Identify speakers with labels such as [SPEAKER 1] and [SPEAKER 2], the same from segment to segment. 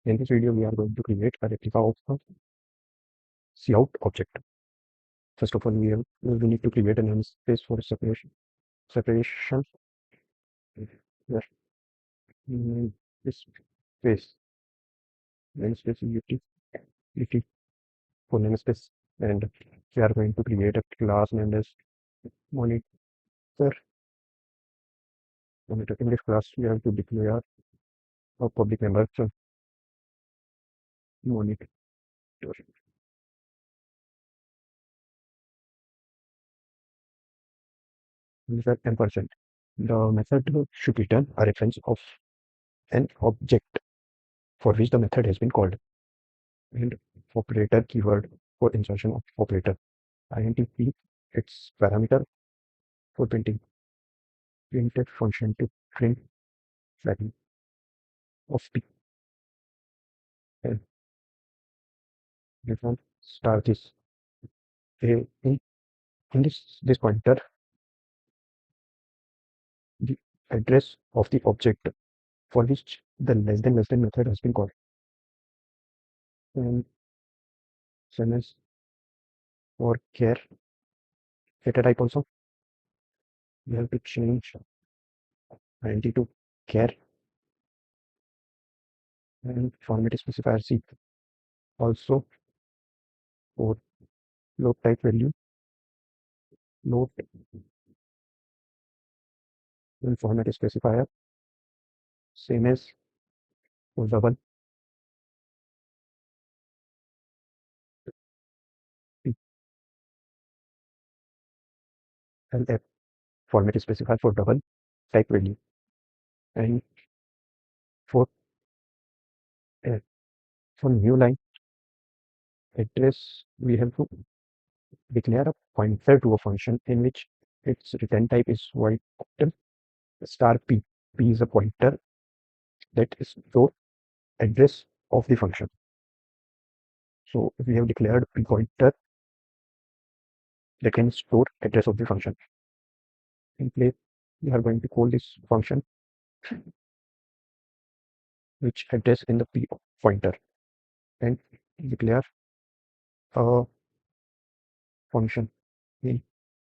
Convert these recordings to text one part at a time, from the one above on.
[SPEAKER 1] In this video, we are going to create a replica of a cout object. First of all, we need to create a namespace for separation. Where this space namespace utility for namespace, and we are going to create a class named as monitor. Monitor. In this class, we have to declare a public member monitor. Method ampersand. The method should return a reference of an object for which the method has been called, and operator keyword for insertion of operator. INTP its parameter for printing. Printf function to print value of p. And this one start this. In this pointer, the address of the object for which the less than method has been called. And same as for char data type also, we have to change int to char and format specifier C. Also for float type value, float and format specifier same as for double lf format specifier for double type value. And for uh, for new line address, we have to declare a pointer to a function in which its return type is void star p. P is a pointer that is store address of the function. So we have declared p pointer that can store address of the function. In place, we are going to call this function which address in the p pointer and declare a function in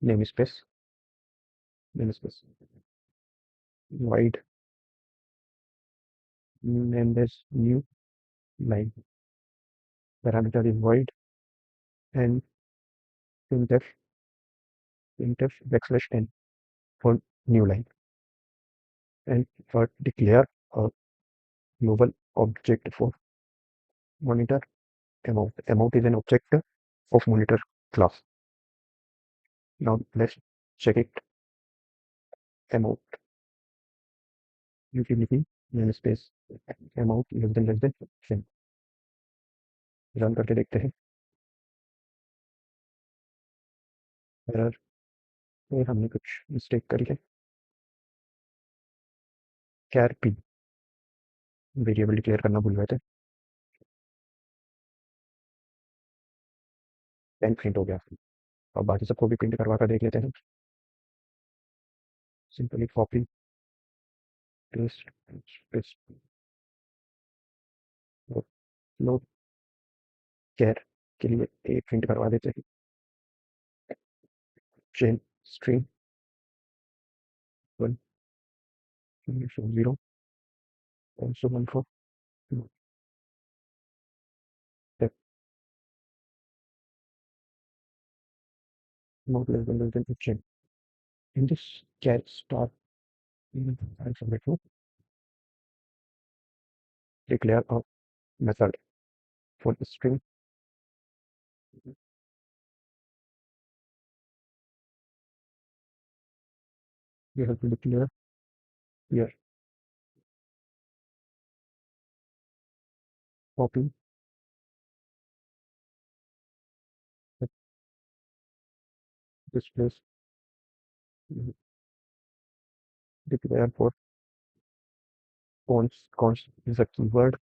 [SPEAKER 1] namespace void named as new line. Parameter is void and printf \n for new line. And for declare a global object for monitor amount. Amount is an object of monitor class. Now let's check it. Amount utility namespace amount less than 10. Run करके देखते हैं. Error में हमने कुछ mistake करी है. char p variable declare करना भूल गए थे. 10 प्रिंट हो गया. अब बाकी सबको भी प्रिंट करवा कर देख लेते हैं. सिंपली कॉपी पेस्ट पेस्ट लो char के लिए एक प्रिंट करवा देते हैं. Chain string 1 0 also 1 for step not less than 15. In this char start alphabet to declare a method for the string. We have to declare here copy this place, declare for const is a keyword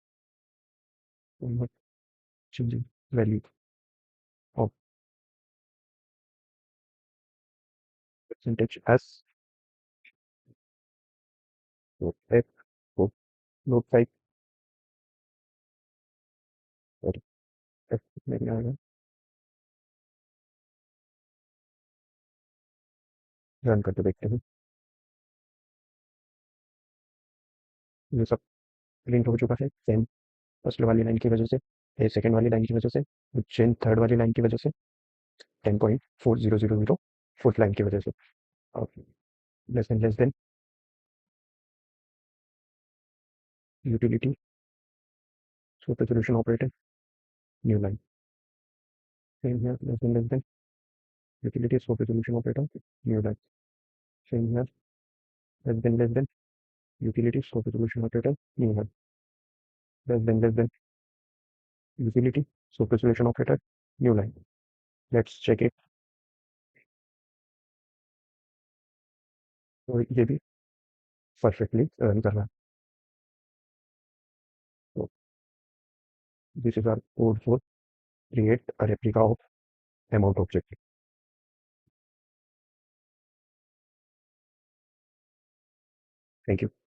[SPEAKER 1] for changing value of percentage s. So f for float type और नहीं आएगा, run करके देखते हैं। ये सब print हो चुका है, सेम फर्स्ट वाली लाइन की वजह से, ये सेकंड वाली लाइन की वजह से, चेन थर्ड वाली लाइन की वजह से, 10.4000 फोर्थ लाइन की वजह से। और less than utility super solution operator new line, same here less than utility super solution operator new line, same here less than utility super solution operator new line, less than utility super solution operator new line. Let's check it. तो ये भी perfectly run कर रहा है। तो this is R code for create a replica of amount object. Thank you.